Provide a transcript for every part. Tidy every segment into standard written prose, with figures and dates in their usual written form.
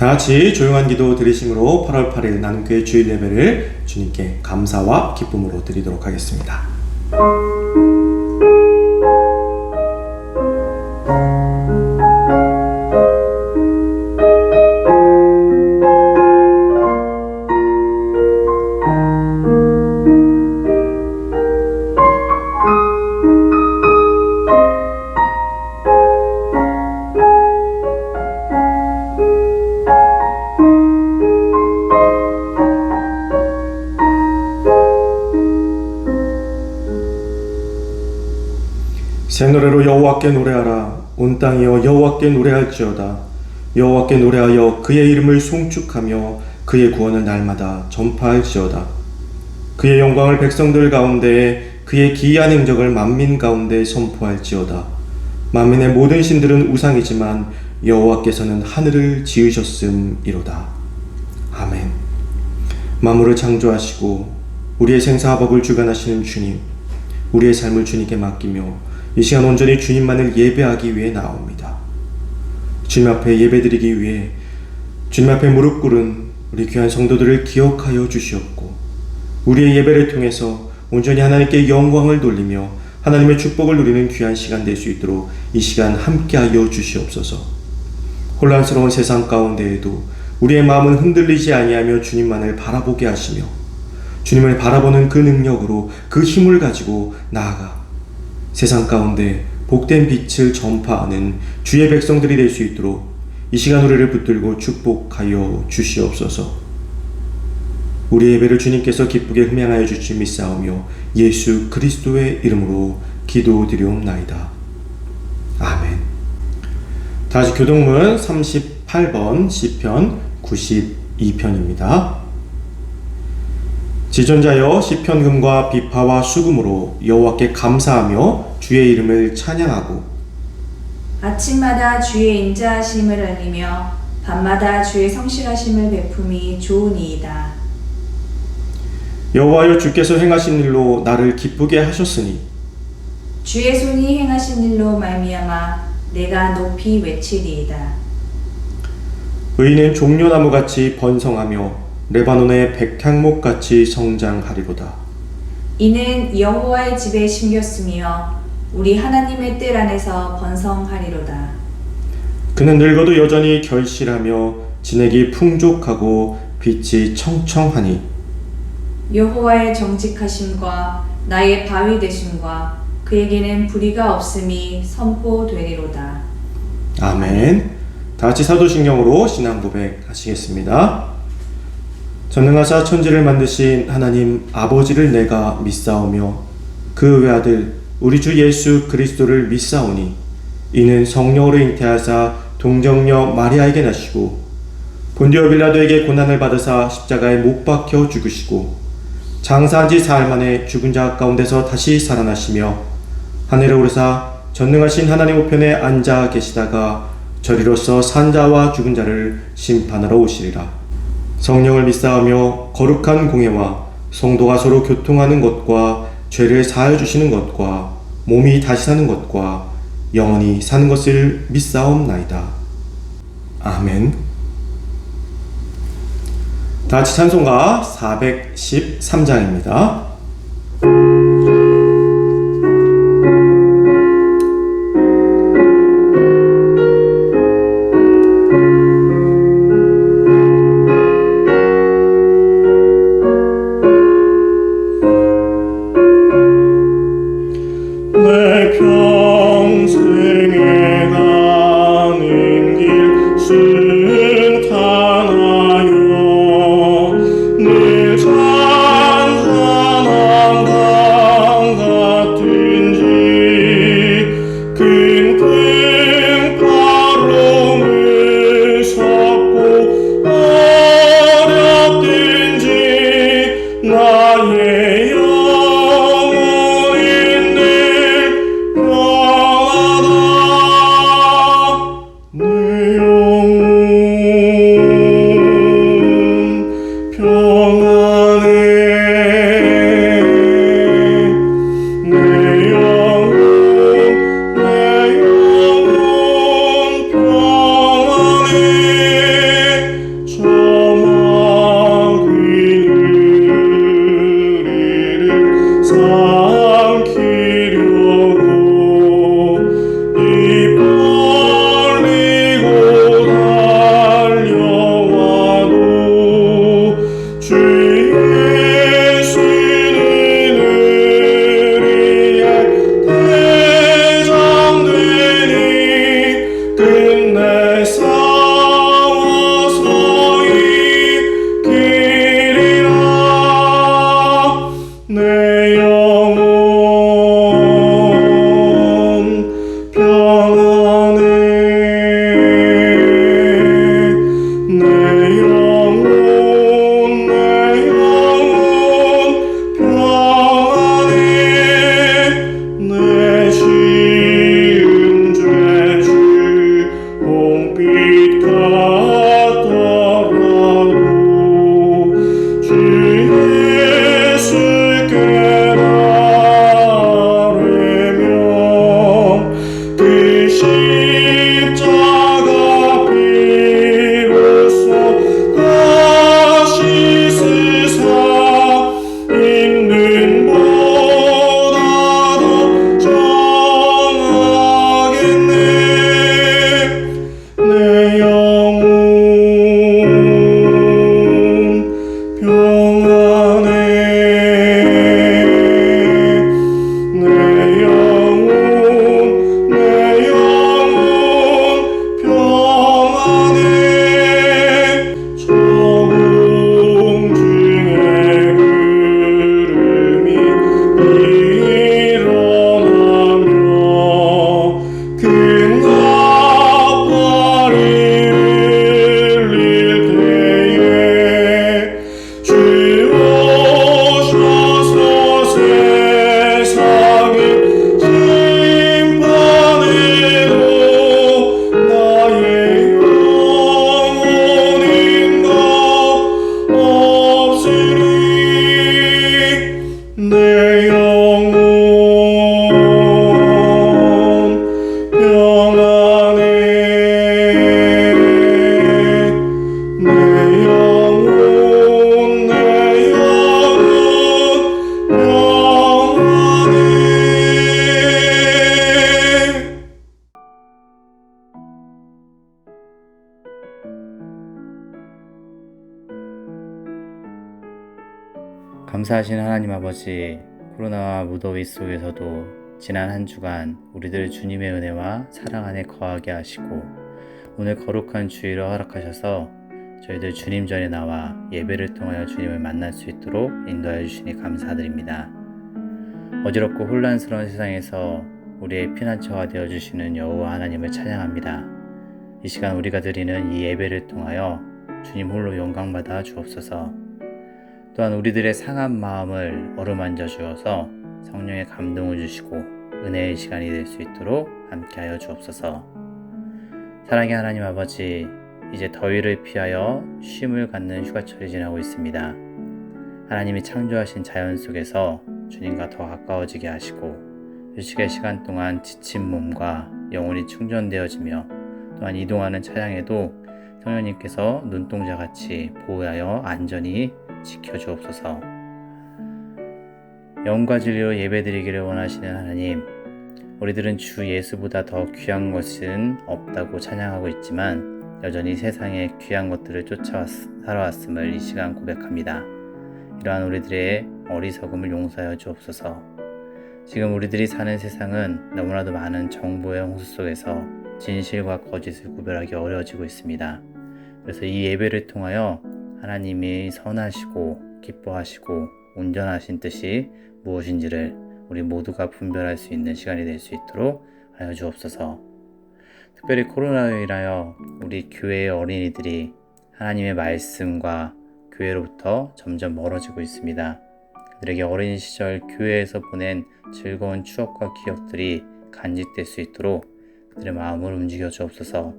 다 같이 조용한 기도 드리심으로 8월 8일 나눔교회 주일 예배를 주님께 감사와 기쁨으로 드리도록 하겠습니다. 새 노래로 여호와께 노래하라. 온 땅이여 여호와께 노래할지어다. 여호와께 노래하여 그의 이름을 송축하며 그의 구원을 날마다 전파할지어다. 그의 영광을 백성들 가운데에 그의 기이한 행적을 만민 가운데 선포할지어다. 만민의 모든 신들은 우상이지만 여호와께서는 하늘을 지으셨음이로다. 아멘. 만물을 창조하시고 우리의 생사화복을 주관하시는 주님, 우리의 삶을 주님께 맡기며 이 시간 온전히 주님만을 예배하기 위해 나옵니다. 주님 앞에 예배드리기 위해 주님 앞에 무릎 꿇은 우리 귀한 성도들을 기억하여 주시옵고, 우리의 예배를 통해서 온전히 하나님께 영광을 돌리며 하나님의 축복을 누리는 귀한 시간 될 수 있도록 이 시간 함께하여 주시옵소서. 혼란스러운 세상 가운데에도 우리의 마음은 흔들리지 아니하며 주님만을 바라보게 하시며, 주님을 바라보는 그 능력으로 그 힘을 가지고 나아가 세상 가운데 복된 빛을 전파하는 주의 백성들이 될 수 있도록 이 시간 우리를 붙들고 축복하여 주시옵소서. 우리 예배를 주님께서 기쁘게 흠양하여 주시 믿사오며 예수 그리스도의 이름으로 기도드리옵나이다. 아멘. 다시 교동문 38번 시편 92편입니다. 지존자여 시편금과 비파와 수금으로 여호와께 감사하며 주의 이름을 찬양하고, 아침마다 주의 인자하심을 알리며 밤마다 주의 성실하심을 베품이 좋으니이다. 여호와여 주께서 행하신 일로 나를 기쁘게 하셨으니 주의 손이 행하신 일로 말미암아 내가 높이 외치리이다. 의인은 종려나무같이 번성하며 레바논의 백향목같이 성장하리로다. 이는 여호와의 집에 심겼으며 우리 하나님의 뜰 안에서 번성하리로다. 그는 늙어도 여전히 결실하며 진액이 풍족하고 빛이 청청하니 여호와의 정직하심과 나의 바위 되심과 그에게는 불의가 없음이 선포되리로다. 아멘. 다같이 사도신경으로 신앙 고백 하시겠습니다. 전능하사 천지를 만드신 하나님 아버지를 내가 믿사오며 그 외아들 우리 주 예수 그리스도를 믿사오니, 이는 성령으로 잉태하사 동정녀 마리아에게 나시고 본디오 빌라도에게 고난을 받으사 십자가에 못 박혀 죽으시고 장사한 지 사흘 만에 죽은 자 가운데서 다시 살아나시며 하늘에 오르사 전능하신 하나님 우편에 앉아 계시다가 저리로서 산 자와 죽은 자를 심판하러 오시리라. 성령을 믿사오며 거룩한 공예와 성도가 서로 교통하는 것과 죄를 사하여 주시는 것과 몸이 다시 사는 것과 영원히 사는 것을 믿사옵나이다. 아멘. 다같이 찬송가 413장입니다. 내 영혼 평안해. 내 영혼 평안해. 감사하신 하나님 아버지, 코로나와 무더위 속에서도 지난 한 주간 우리들 주님의 은혜와 사랑 안에 거하게 하시고 오늘 거룩한 주일을 허락하셔서 저희들 주님 전에 나와 예배를 통하여 주님을 만날 수 있도록 인도하여 주시니 감사드립니다. 어지럽고 혼란스러운 세상에서 우리의 피난처가 되어주시는 여호와 하나님을 찬양합니다. 이 시간 우리가 드리는 이 예배를 통하여 주님 홀로 영광받아 주옵소서. 또한 우리들의 상한 마음을 어루만져 주어서 성령의 감동을 주시고 은혜의 시간이 될 수 있도록 함께하여 주옵소서. 사랑의 하나님 아버지, 이제 더위를 피하여 쉼을 갖는 휴가철이 지나고 있습니다. 하나님이 창조하신 자연 속에서 주님과 더 가까워지게 하시고 휴식의 시간 동안 지친 몸과 영혼이 충전되어지며 또한 이동하는 차량에도 성령님께서 눈동자같이 보호하여 안전히 지켜주옵소서. 영과 진리로 예배드리기를 원하시는 하나님, 우리들은 주 예수보다 더 귀한 것은 없다고 찬양하고 있지만 여전히 세상의 귀한 것들을 쫓아 살아왔음을 이 시간 고백합니다. 이러한 우리들의 어리석음을 용서하여 주옵소서. 지금 우리들이 사는 세상은 너무나도 많은 정보의 홍수 속에서 진실과 거짓을 구별하기 어려워지고 있습니다. 그래서 이 예배를 통하여 하나님이 선하시고 기뻐하시고 온전하신 뜻이 무엇인지를 우리 모두가 분별할 수 있는 시간이 될 수 있도록 하여 주옵소서. 특별히 코로나로 인하여 우리 교회의 어린이들이 하나님의 말씀과 교회로부터 점점 멀어지고 있습니다. 그들에게 어린 시절 교회에서 보낸 즐거운 추억과 기억들이 간직될 수 있도록 그들의 마음을 움직여 주옵소서.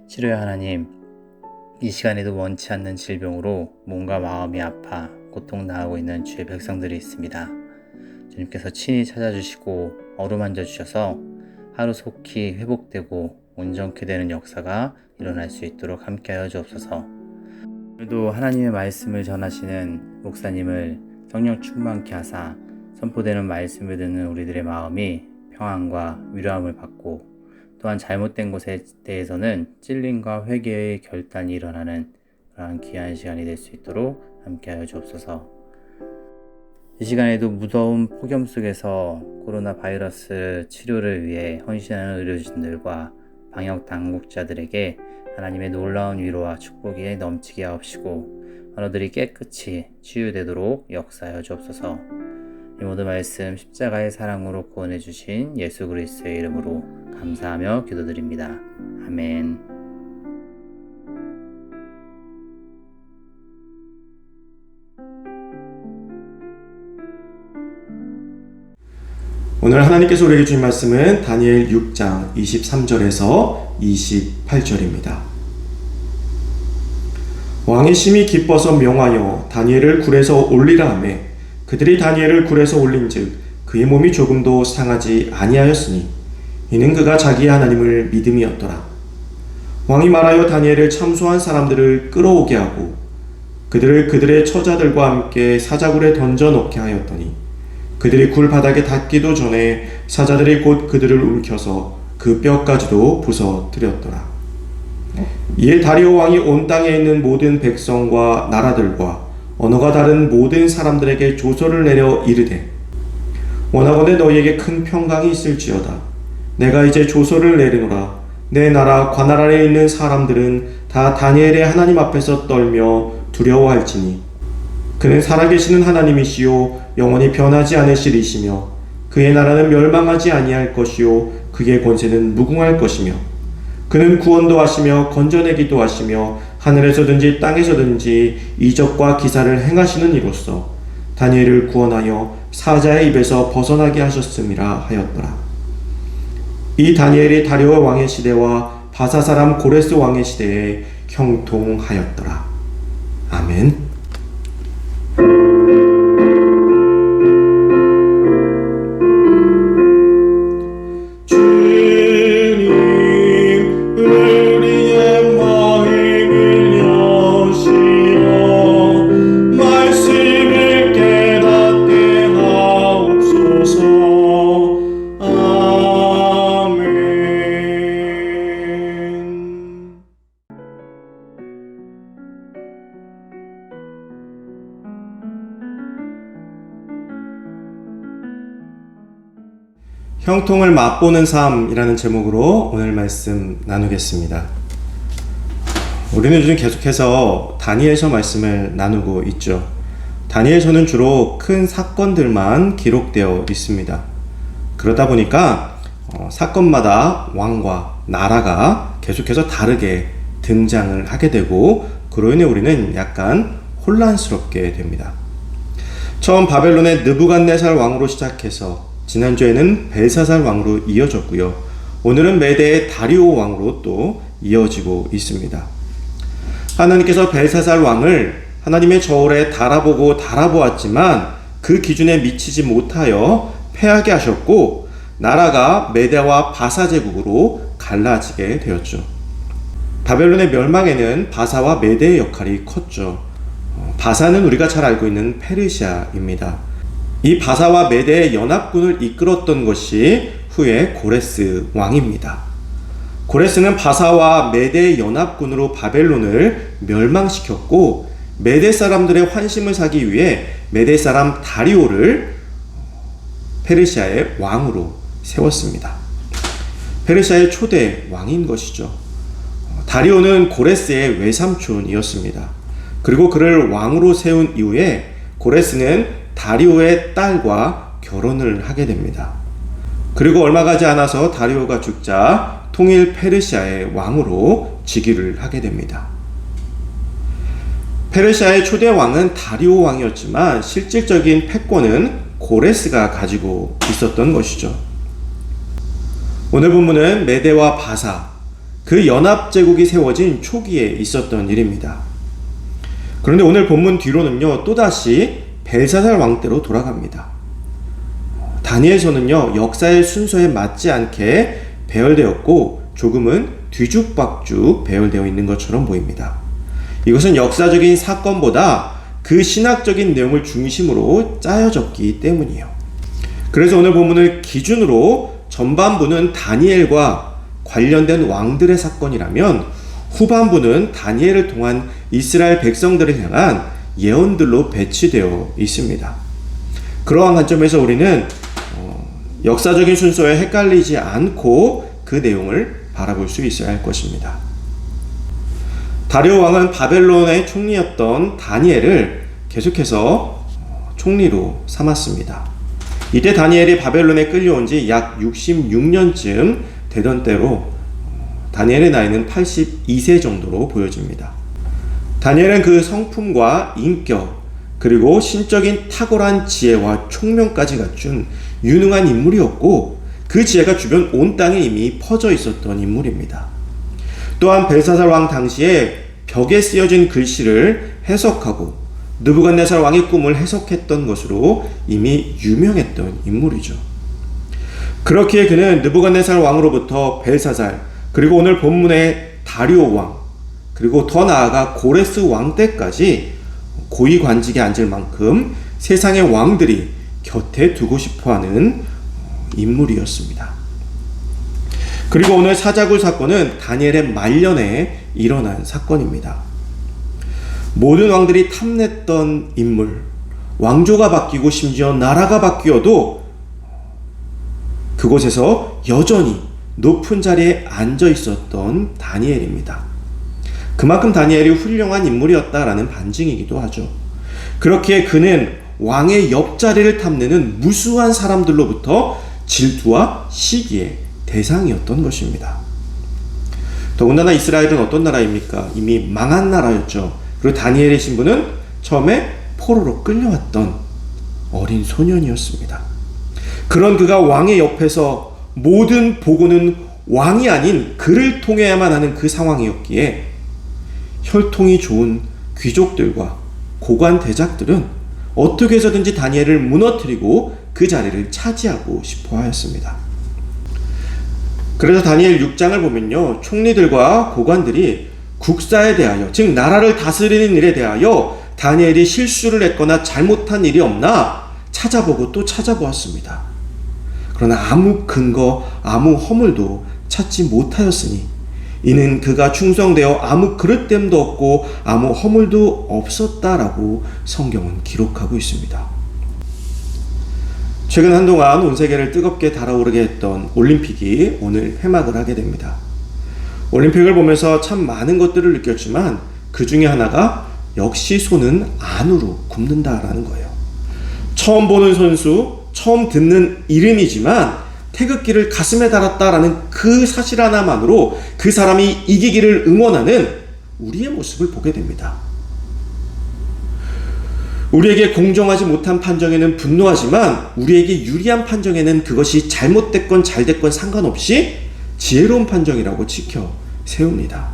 치료의 하나님, 이 시간에도 원치 않는 질병으로 몸과 마음이 아파 고통당하고 있는 주의 백성들이 있습니다. 주님께서 친히 찾아주시고 어루만져 주셔서 하루속히 회복되고 온전케 되는 역사가 일어날 수 있도록 함께하여 주옵소서. 오늘도 하나님의 말씀을 전하시는 목사님을 성령 충만케 하사 선포되는 말씀을 듣는 우리들의 마음이 평안과 위로함을 받고 또한 잘못된 것에 대해서는 찔림과 회개의 결단이 일어나는 그러한 귀한 시간이 될 수 있도록 함께하여 주옵소서. 이 시간에도 무더운 폭염 속에서 코로나 바이러스 치료를 위해 헌신하는 의료진들과 방역 당국자들에게 하나님의 놀라운 위로와 축복이 넘치게 하옵시고 언어들이 깨끗이 치유되도록 역사하여 주옵소서. 이 모든 말씀 십자가의 사랑으로 구원해 주신 예수 그리스도의 이름으로 감사하며 기도드립니다. 아멘. 오늘 하나님께서 우리에게 주신 말씀은 다니엘 6장 23절에서 28절입니다. 왕이 심히 기뻐서 명하여 다니엘을 굴에서 올리라 하매 그들이 다니엘을 굴에서 올린즉 그의 몸이 조금도 상하지 아니하였으니 이는 그가 자기의 하나님을 믿음이었더라. 왕이 말하여 다니엘을 참소한 사람들을 끌어오게 하고 그들을 그들의 처자들과 함께 사자굴에 던져 넣게 하였더니 그들이 굴 바닥에 닿기도 전에 사자들이 곧 그들을 움켜서 그 뼈까지도 부서뜨렸더라. 이에 다리오 왕이 온 땅에 있는 모든 백성과 나라들과 언어가 다른 모든 사람들에게 조서를 내려 이르되 원하건대 너희에게 큰 평강이 있을지어다. 내가 이제 조서를 내리노라. 내 나라 관할 아래 있는 사람들은 다 다니엘의 하나님 앞에서 떨며 두려워할지니 그는 살아계시는 하나님이시요 영원히 변하지 않으시리시며 그의 나라는 멸망하지 아니할 것이요 그의 권세는 무궁할 것이며 그는 구원도 하시며 건져내기도 하시며 하늘에서든지 땅에서든지 이적과 기사를 행하시는 이로써 다니엘을 구원하여 사자의 입에서 벗어나게 하셨음이라 하였더라. 이 다니엘이 다리오 왕의 시대와 바사 사람 고레스 왕의 시대에 형통하였더라. 아멘. 형통을 맛보는 삶이라는 제목으로 오늘 말씀 나누겠습니다. 우리는 요즘 계속해서 다니엘서 말씀을 나누고 있죠. 다니엘서는 주로 큰 사건들만 기록되어 있습니다. 그러다 보니까 사건마다 왕과 나라가 계속해서 다르게 등장을 하게 되고, 그로 인해 우리는 약간 혼란스럽게 됩니다. 처음 바벨론의 느부갓네살 왕으로 시작해서 지난주에는 벨사살 왕으로 이어졌고요. 오늘은 메대의 다리오 왕으로 또 이어지고 있습니다. 하나님께서 벨사살 왕을 하나님의 저울에 달아보았지만 그 기준에 미치지 못하여 패하게 하셨고, 나라가 메대와 바사 제국으로 갈라지게 되었죠. 바벨론의 멸망에는 바사와 메대의 역할이 컸죠. 바사는 우리가 잘 알고 있는 페르시아입니다. 이 바사와 메대의 연합군을 이끌었던 것이 후에 고레스 왕입니다. 고레스는 바사와 메대의 연합군으로 바벨론을 멸망시켰고, 메대 사람들의 환심을 사기 위해 메대 사람 다리오를 페르시아의 왕으로 세웠습니다. 페르시아의 초대 왕인 것이죠. 다리오는 고레스의 외삼촌이었습니다. 그리고 그를 왕으로 세운 이후에 고레스는 다리오의 딸과 결혼을 하게 됩니다. 그리고 얼마 가지 않아서 다리오가 죽자 통일 페르시아의 왕으로 즉위를 하게 됩니다. 페르시아의 초대 왕은 다리오 왕이었지만 실질적인 패권은 고레스가 가지고 있었던 것이죠. 오늘 본문은 메대와 바사, 그 연합제국이 세워진 초기에 있었던 일입니다. 그런데 오늘 본문 뒤로는요, 또다시 벨사살 왕 때로 돌아갑니다. 다니엘서는요, 역사의 순서에 맞지 않게 배열되었고 조금은 뒤죽박죽 배열되어 있는 것처럼 보입니다. 이것은 역사적인 사건보다 그 신학적인 내용을 중심으로 짜여졌기 때문이에요. 그래서 오늘 본문을 기준으로 전반부는 다니엘과 관련된 왕들의 사건이라면 후반부는 다니엘을 통한 이스라엘 백성들을 향한 예언들로 배치되어 있습니다. 그러한 관점에서 우리는 역사적인 순서에 헷갈리지 않고 그 내용을 바라볼 수 있어야 할 것입니다. 다리오 왕은 바벨론의 총리였던 다니엘을 계속해서 총리로 삼았습니다. 이때 다니엘이 바벨론에 끌려온 지 약 66년쯤 되던 때로 다니엘의 나이는 82세 정도로 보여집니다. 다니엘은 그 성품과 인격, 그리고 신적인 탁월한 지혜와 총명까지 갖춘 유능한 인물이었고, 그 지혜가 주변 온 땅에 이미 퍼져 있었던 인물입니다. 또한 벨사살 왕 당시에 벽에 쓰여진 글씨를 해석하고 느부갓네살 왕의 꿈을 해석했던 것으로 이미 유명했던 인물이죠. 그렇기에 그는 느부갓네살 왕으로부터 벨사살, 그리고 오늘 본문의 다리오 왕, 그리고 더 나아가 고레스 왕 때까지 고위 관직에 앉을 만큼 세상의 왕들이 곁에 두고 싶어하는 인물이었습니다. 그리고 오늘 사자굴 사건은 다니엘의 말년에 일어난 사건입니다. 모든 왕들이 탐냈던 인물, 왕조가 바뀌고 심지어 나라가 바뀌어도 그곳에서 여전히 높은 자리에 앉아 있었던 다니엘입니다. 그만큼 다니엘이 훌륭한 인물이었다라는 반증이기도 하죠. 그렇기에 그는 왕의 옆자리를 탐내는 무수한 사람들로부터 질투와 시기의 대상이었던 것입니다. 더군다나 이스라엘은 어떤 나라입니까? 이미 망한 나라였죠. 그리고 다니엘의 신분은 처음에 포로로 끌려왔던 어린 소년이었습니다. 그런 그가 왕의 옆에서 모든 보고는 왕이 아닌 그를 통해야만 하는 그 상황이었기에 혈통이 좋은 귀족들과 고관 대작들은 어떻게 해서든지 다니엘을 무너뜨리고 그 자리를 차지하고 싶어 하였습니다. 그래서 다니엘 6장을 보면요, 총리들과 고관들이 국사에 대하여, 즉 나라를 다스리는 일에 대하여 다니엘이 실수를 했거나 잘못한 일이 없나 찾아보고 또 찾아보았습니다. 그러나 아무 근거, 아무 허물도 찾지 못하였으니 이는 그가 충성되어 아무 그릇됨도 없고 아무 허물도 없었다라고 성경은 기록하고 있습니다. 최근 한동안 온 세계를 뜨겁게 달아오르게 했던 올림픽이 오늘 폐막을 하게 됩니다. 올림픽을 보면서 참 많은 것들을 느꼈지만 그 중에 하나가 역시 손은 안으로 굽는다라는 거예요. 처음 보는 선수, 처음 듣는 이름이지만 태극기를 가슴에 달았다라는 그 사실 하나만으로 그 사람이 이기기를 응원하는 우리의 모습을 보게 됩니다. 우리에게 공정하지 못한 판정에는 분노하지만 우리에게 유리한 판정에는 그것이 잘못됐건 잘됐건 상관없이 지혜로운 판정이라고 지켜 세웁니다.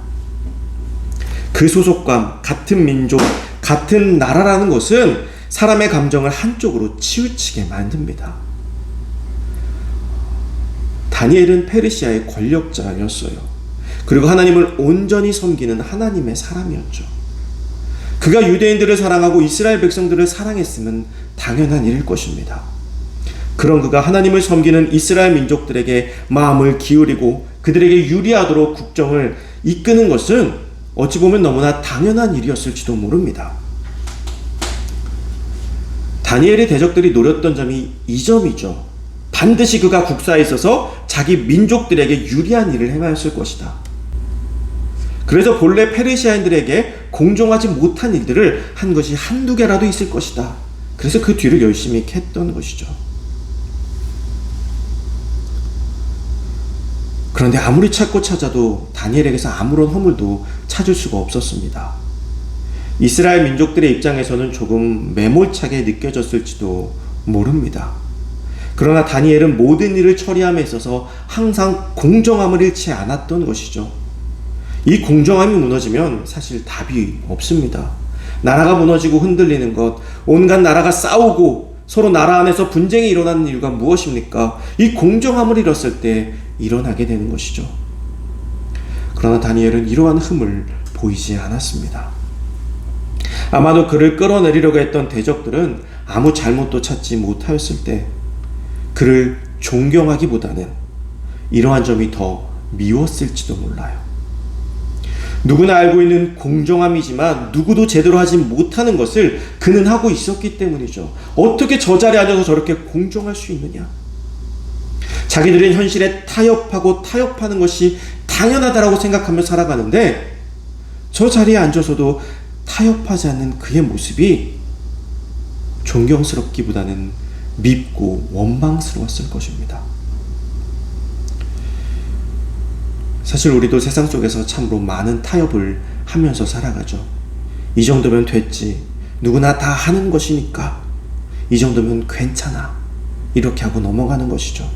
그 소속감, 같은 민족, 같은 나라라는 것은 사람의 감정을 한쪽으로 치우치게 만듭니다. 다니엘은 페르시아의 권력자였어요. 그리고 하나님을 온전히 섬기는 하나님의 사람이었죠. 그가 유대인들을 사랑하고 이스라엘 백성들을 사랑했으면 당연한 일일 것입니다. 그런 그가 하나님을 섬기는 이스라엘 민족들에게 마음을 기울이고 그들에게 유리하도록 국정을 이끄는 것은 어찌 보면 너무나 당연한 일이었을지도 모릅니다. 다니엘의 대적들이 노렸던 점이 이 점이죠. 반드시 그가 국사에 있어서 자기 민족들에게 유리한 일을 행하였을 것이다. 그래서 본래 페르시아인들에게 공정하지 못한 일들을 한 것이 한두 개라도 있을 것이다. 그래서 그 뒤를 열심히 캤던 것이죠. 그런데 아무리 찾고 찾아도 다니엘에게서 아무런 허물도 찾을 수가 없었습니다. 이스라엘 민족들의 입장에서는 조금 매몰차게 느껴졌을지도 모릅니다. 그러나 다니엘은 모든 일을 처리함에 있어서 항상 공정함을 잃지 않았던 것이죠. 이 공정함이 무너지면 사실 답이 없습니다. 나라가 무너지고 흔들리는 것, 온갖 나라가 싸우고 서로 나라 안에서 분쟁이 일어나는 이유가 무엇입니까? 이 공정함을 잃었을 때 일어나게 되는 것이죠. 그러나 다니엘은 이러한 흠을 보이지 않았습니다. 아마도 그를 끌어내리려고 했던 대적들은 아무 잘못도 찾지 못하였을 때 그를 존경하기보다는 이러한 점이 더 미웠을지도 몰라요. 누구나 알고 있는 공정함이지만 누구도 제대로 하지 못하는 것을 그는 하고 있었기 때문이죠. 어떻게 저 자리에 앉아서 저렇게 공정할 수 있느냐? 자기들은 현실에 타협하고 타협하는 것이 당연하다라고 생각하며 살아가는데 저 자리에 앉아서도 타협하지 않는 그의 모습이 존경스럽기보다는 밉고 원망스러웠을 것입니다. 사실 우리도 세상 속에서 참으로 많은 타협을 하면서 살아가죠. 이 정도면 됐지. 누구나 다 하는 것이니까. 이 정도면 괜찮아. 이렇게 하고 넘어가는 것이죠.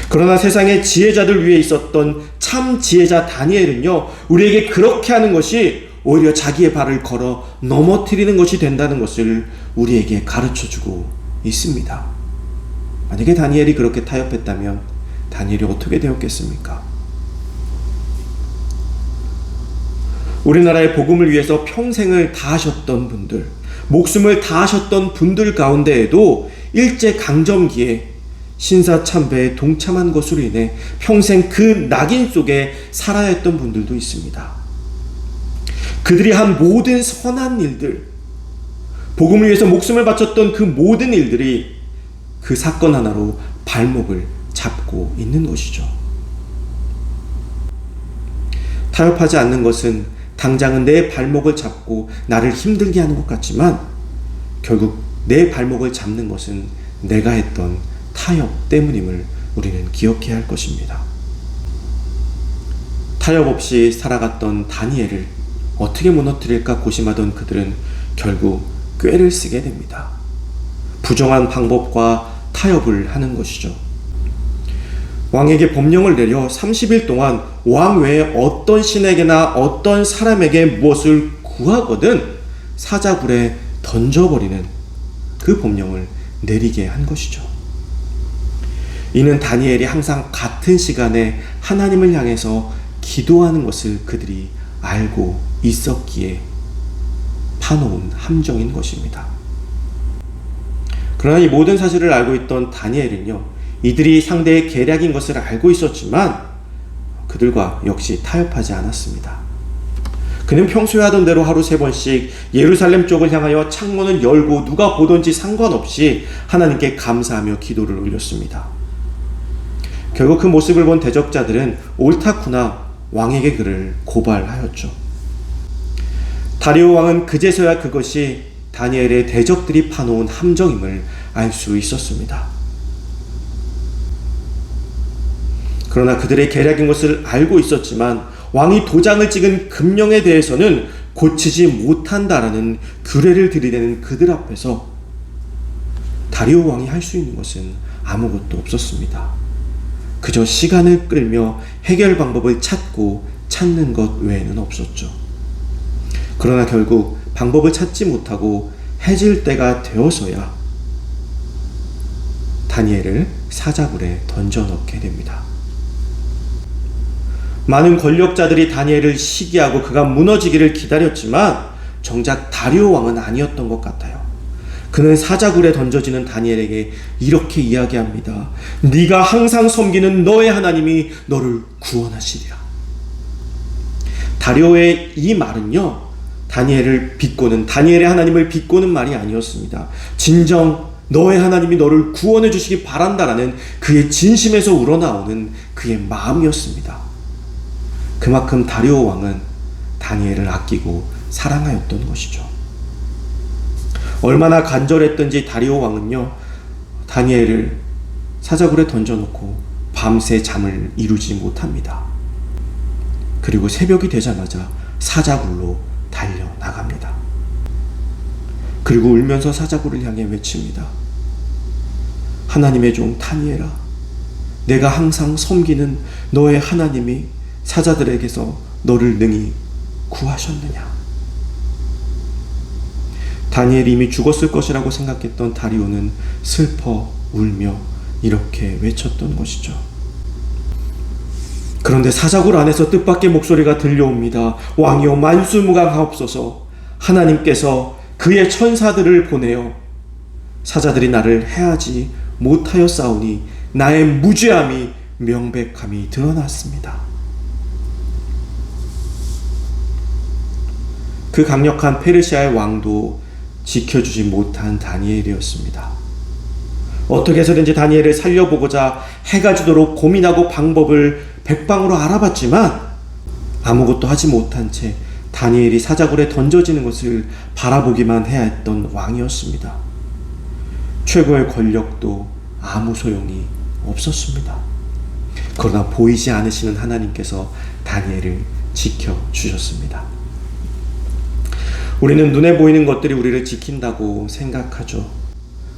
그러나 세상의 지혜자들 위에 있었던 참 지혜자 다니엘은요, 우리에게 그렇게 하는 것이 오히려 자기의 발을 걸어 넘어뜨리는 것이 된다는 것을 우리에게 가르쳐주고 있습니다. 만약에 다니엘이 그렇게 타협했다면 다니엘이 어떻게 되었겠습니까? 우리나라의 복음을 위해서 평생을 다하셨던 분들, 목숨을 다하셨던 분들 가운데에도 일제강점기에 신사참배에 동참한 것으로 인해 평생 그 낙인 속에 살아야 했던 분들도 있습니다. 그들이 한 모든 선한 일들, 복음을 위해서 목숨을 바쳤던 그 모든 일들이 그 사건 하나로 발목을 잡고 있는 것이죠. 타협하지 않는 것은 당장은 내 발목을 잡고 나를 힘들게 하는 것 같지만 결국 내 발목을 잡는 것은 내가 했던 타협 때문임을 우리는 기억해야 할 것입니다. 타협 없이 살아갔던 다니엘을 어떻게 무너뜨릴까 고심하던 그들은 결국 꾀를 쓰게 됩니다. 부정한 방법과 타협을 하는 것이죠. 왕에게 법령을 내려 30일 동안 왕 외에 어떤 신에게나 어떤 사람에게 무엇을 구하거든 사자굴에 던져버리는 그 법령을 내리게 한 것이죠. 이는 다니엘이 항상 같은 시간에 하나님을 향해서 기도하는 것을 그들이 알고 있었기에 파놓은 함정인 것입니다. 그러나 이 모든 사실을 알고 있던 다니엘은요, 이들이 상대의 계략인 것을 알고 있었지만 그들과 역시 타협하지 않았습니다. 그는 평소에 하던 대로 하루 3번씩 예루살렘 쪽을 향하여 창문을 열고 누가 보든지 상관없이 하나님께 감사하며 기도를 올렸습니다. 결국 그 모습을 본 대적자들은 옳다구나 왕에게 그를 고발하였죠. 다리오 왕은 그제서야 그것이 다니엘의 대적들이 파놓은 함정임을 알 수 있었습니다. 그러나 그들의 계략인 것을 알고 있었지만 왕이 도장을 찍은 금령에 대해서는 고치지 못한다라는 규례를 들이대는 그들 앞에서 다리오 왕이 할 수 있는 것은 아무것도 없었습니다. 그저 시간을 끌며 해결 방법을 찾는 것 외에는 없었죠. 그러나 결국 방법을 찾지 못하고 해질 때가 되어서야 다니엘을 사자굴에 던져넣게 됩니다. 많은 권력자들이 다니엘을 시기하고 그가 무너지기를 기다렸지만 정작 다리오 왕은 아니었던 것 같아요. 그는 사자굴에 던져지는 다니엘에게 이렇게 이야기합니다. 네가 항상 섬기는 너의 하나님이 너를 구원하시리라. 다리오의 이 말은요, 다니엘의 하나님을 비꼬는 말이 아니었습니다. 진정 너의 하나님이 너를 구원해 주시기 바란다라는 그의 진심에서 우러나오는 그의 마음이었습니다. 그만큼 다리오 왕은 다니엘을 아끼고 사랑하였던 것이죠. 얼마나 간절했던지 다리오 왕은요, 다니엘을 사자굴에 던져놓고 밤새 잠을 이루지 못합니다. 그리고 새벽이 되자마자 사자굴로 달려나갑니다. 그리고 울면서 사자굴을 향해 외칩니다. 하나님의 종 다니엘아, 내가 항상 섬기는 너의 하나님이 사자들에게서 너를 능히 구하셨느냐? 다니엘이 이미 죽었을 것이라고 생각했던 다리오는 슬퍼 울며 이렇게 외쳤던 것이죠. 그런데 사자굴 안에서 뜻밖의 목소리가 들려옵니다. 왕이여 만수무강하옵소서. 하나님께서 그의 천사들을 보내어 사자들이 나를 해하지 못하였사오니 나의 무죄함이 명백함이 드러났습니다. 그 강력한 페르시아의 왕도 지켜주지 못한 다니엘이었습니다. 어떻게 해서든지 다니엘을 살려보고자 해가 지도록 고민하고 방법을 백방으로 알아봤지만 아무것도 하지 못한 채 다니엘이 사자굴에 던져지는 것을 바라보기만 해야 했던 왕이었습니다. 최고의 권력도 아무 소용이 없었습니다. 그러나 보이지 않으시는 하나님께서 다니엘을 지켜주셨습니다. 우리는 눈에 보이는 것들이 우리를 지킨다고 생각하죠.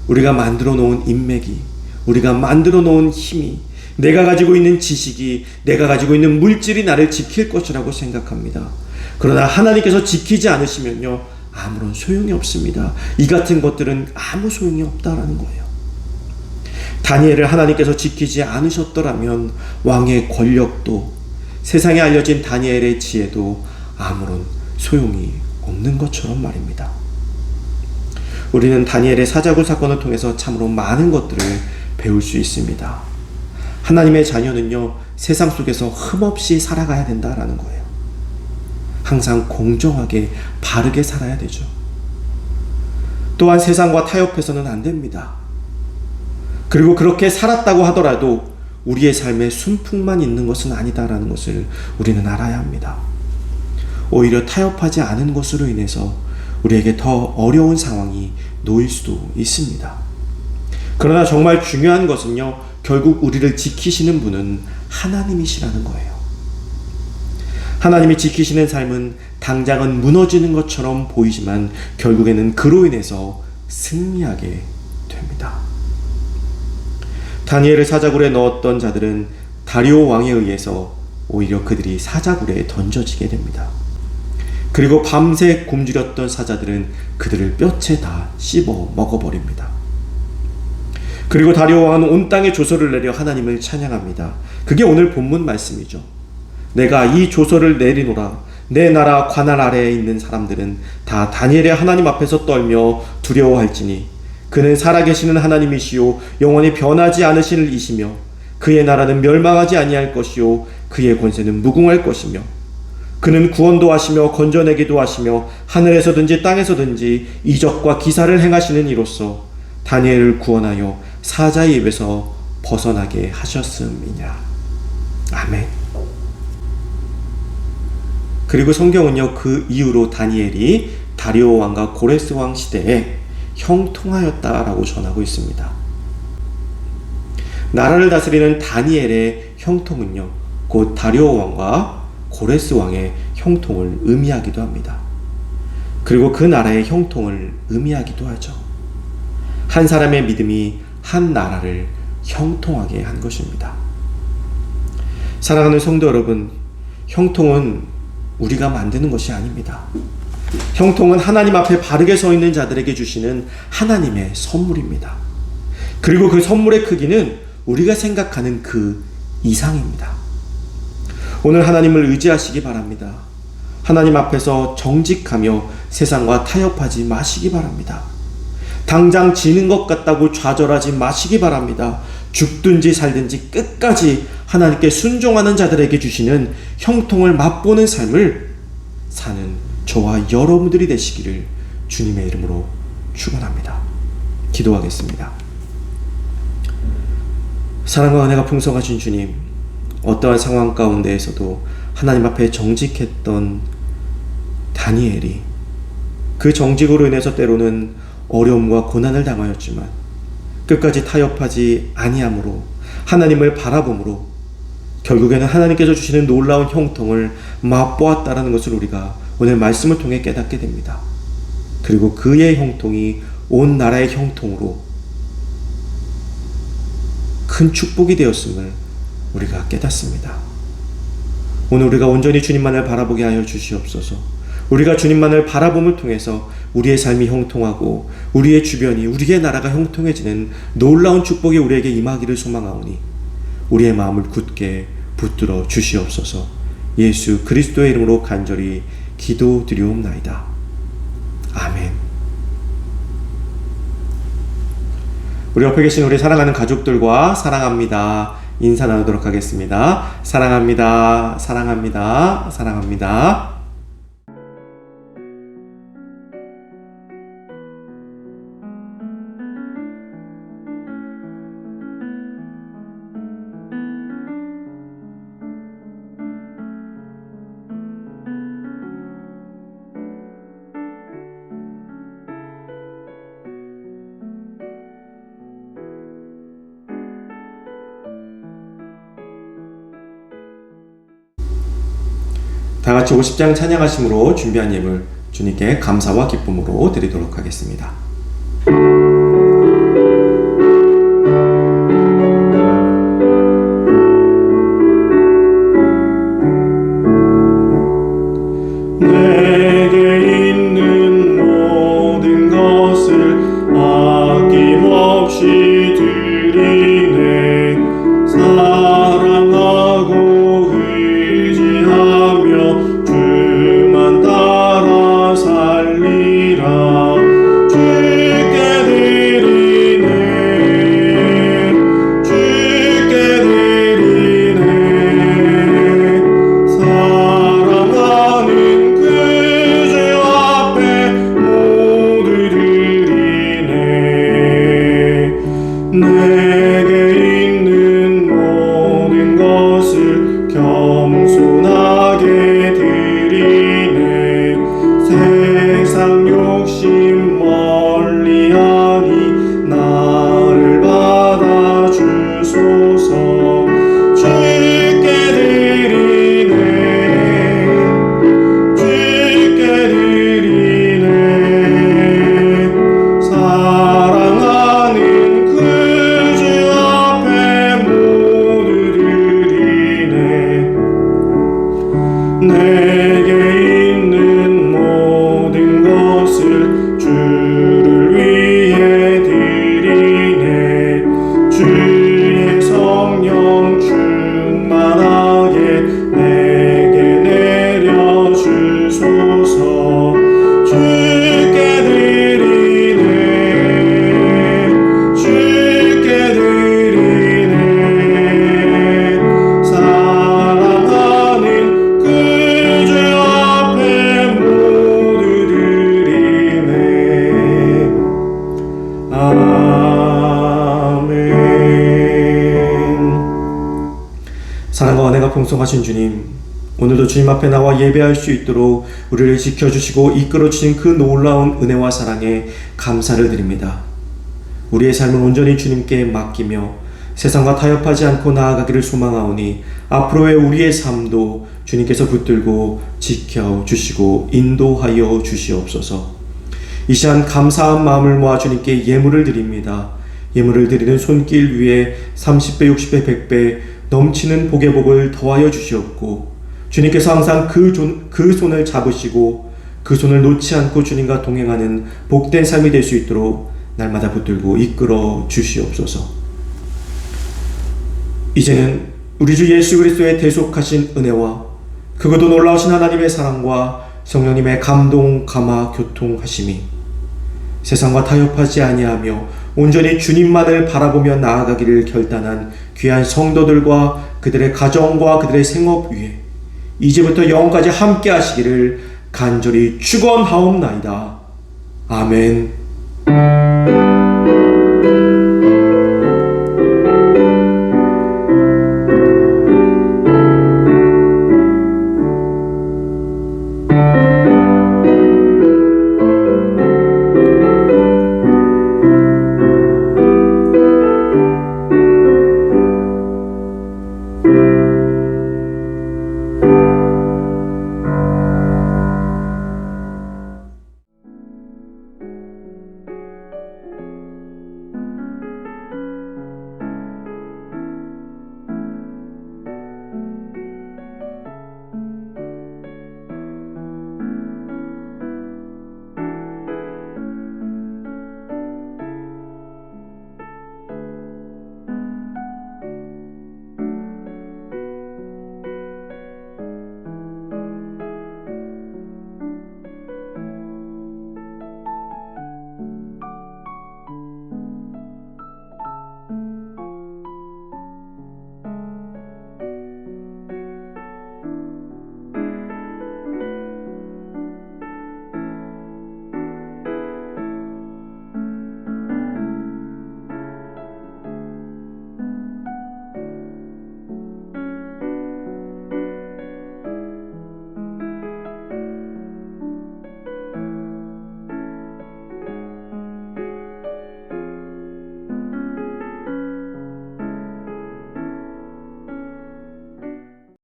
우리가 만들어 놓은 인맥이, 우리가 만들어 놓은 힘이, 내가 가지고 있는 지식이, 내가 가지고 있는 물질이 나를 지킬 것이라고 생각합니다. 그러나 하나님께서 지키지 않으시면요, 아무런 소용이 없습니다. 이 같은 것들은 아무 소용이 없다라는 거예요. 다니엘을 하나님께서 지키지 않으셨더라면 왕의 권력도, 세상에 알려진 다니엘의 지혜도 아무런 소용이 없는 것처럼 말입니다. 우리는 다니엘의 사자굴 사건을 통해서 참으로 많은 것들을 배울 수 있습니다. 하나님의 자녀는요, 세상 속에서 흠없이 살아가야 된다라는 거예요. 항상 공정하게 바르게 살아야 되죠. 또한 세상과 타협해서는 안 됩니다. 그리고 그렇게 살았다고 하더라도 우리의 삶에 순풍만 있는 것은 아니다라는 것을 우리는 알아야 합니다. 오히려 타협하지 않은 것으로 인해서 우리에게 더 어려운 상황이 놓일 수도 있습니다. 그러나 정말 중요한 것은요, 결국 우리를 지키시는 분은 하나님이시라는 거예요. 하나님이 지키시는 삶은 당장은 무너지는 것처럼 보이지만 결국에는 그로 인해서 승리하게 됩니다. 다니엘을 사자굴에 넣었던 자들은 다리오 왕에 의해서 오히려 그들이 사자굴에 던져지게 됩니다. 그리고 밤새 굶주렸던 사자들은 그들을 뼈채 다 씹어 먹어버립니다. 그리고 다리오 왕은 온 땅에 조서를 내려 하나님을 찬양합니다. 그게 오늘 본문 말씀이죠. 내가 이 조서를 내리노라. 내 나라 관할 아래에 있는 사람들은 다 다니엘의 하나님 앞에서 떨며 두려워할지니 그는 살아계시는 하나님이시요 영원히 변하지 않으실 이시며 그의 나라는 멸망하지 아니할 것이요 그의 권세는 무궁할 것이며 그는 구원도 하시며 건져내기도 하시며 하늘에서든지 땅에서든지 이적과 기사를 행하시는 이로써 다니엘을 구원하여 사자의 입에서 벗어나게 하셨음이냐. 아멘. 그리고 성경은요, 그 이후로 다니엘이 다리오 왕과 고레스 왕 시대에 형통하였다라고 전하고 있습니다. 나라를 다스리는 다니엘의 형통은요, 곧 다리오 왕과 고레스 왕의 형통을 의미하기도 합니다. 그리고 그 나라의 형통을 의미하기도 하죠. 한 사람의 믿음이 한 나라를 형통하게 한 것입니다. 사랑하는 성도 여러분, 형통은 우리가 만드는 것이 아닙니다. 형통은 하나님 앞에 바르게 서 있는 자들에게 주시는 하나님의 선물입니다. 그리고 그 선물의 크기는 우리가 생각하는 그 이상입니다. 오늘 하나님을 의지하시기 바랍니다. 하나님 앞에서 정직하며 세상과 타협하지 마시기 바랍니다. 당장 지는 것 같다고 좌절하지 마시기 바랍니다. 죽든지 살든지 끝까지 하나님께 순종하는 자들에게 주시는 형통을 맛보는 삶을 사는 저와 여러분들이 되시기를 주님의 이름으로 축원합니다. 기도하겠습니다. 사랑과 은혜가 풍성하신 주님, 어떠한 상황 가운데에서도 하나님 앞에 정직했던 다니엘이 그 정직으로 인해서 때로는 어려움과 고난을 당하였지만 끝까지 타협하지 아니함으로 하나님을 바라봄으로 결국에는 하나님께서 주시는 놀라운 형통을 맛보았다라는 것을 우리가 오늘 말씀을 통해 깨닫게 됩니다. 그리고 그의 형통이 온 나라의 형통으로 큰 축복이 되었음을 우리가 깨닫습니다. 오늘 우리가 온전히 주님만을 바라보게 하여 주시옵소서. 우리가 주님만을 바라봄을 통해서 우리의 삶이 형통하고 우리의 주변이, 우리의 나라가 형통해지는 놀라운 축복이 우리에게 임하기를 소망하오니 우리의 마음을 굳게 붙들어 주시옵소서. 예수 그리스도의 이름으로 간절히 기도드리옵나이다. 아멘. 우리 옆에 계신 우리 사랑하는 가족들과 사랑합니다 인사 나누도록 하겠습니다. 사랑합니다. 사랑합니다. 사랑합니다. 다 같이 50장 찬양하심으로 준비한 예물 주님께 감사와 기쁨으로 드리도록 하겠습니다. 내게 있는 모든 것을 아낌없이 드리네. 사랑하고 의지하며 주만 따라 살리라. 주께 드리네. 주께 드리네. 사랑하는 그 주 앞에 모두 드리네. 내게 있는 모든 것을 겸손하게 드리네. 세상 욕심 멀리하니 나를 받아 주소서. 주께 드리네. 주께 드리네. 사랑하는 그 주 앞에 모두 드리네. 내게 있는 모든 것을 주를 위해 드리네. 주의 성령 충만하게 내게 내려주소서. 주께 드리네. 주께 드리네. 사랑하는 그 주 사랑과 은혜가 풍성하신 주님, 오늘도 주님 앞에 나와 예배할 수 있도록 우리를 지켜주시고 이끌어주신 그 놀라운 은혜와 사랑에 감사를 드립니다. 우리의 삶을 온전히 주님께 맡기며 세상과 타협하지 않고 나아가기를 소망하오니 앞으로의 우리의 삶도 주님께서 붙들고 지켜주시고 인도하여 주시옵소서. 이 시간 감사한 마음을 모아 주님께 예물을 드립니다. 예물을 드리는 손길 위에 30배, 60배, 100배 넘치는 복의 복을 더하여 주시옵고 주님께서 항상 그 손을 잡으시고 그 손을 놓지 않고 주님과 동행하는 복된 삶이 될 수 있도록 날마다 붙들고 이끌어 주시옵소서. 이제는 우리 주 예수 그리스도의 대속하신 은혜와 그것도 놀라우신 하나님의 사랑과 성령님의 감동, 감화, 교통하심이 세상과 타협하지 아니하며 온전히 주님만을 바라보며 나아가기를 결단한 귀한 성도들과 그들의 가정과 그들의 생업 위에 이제부터 영원까지 함께 하시기를 간절히 축원하옵나이다. 아멘.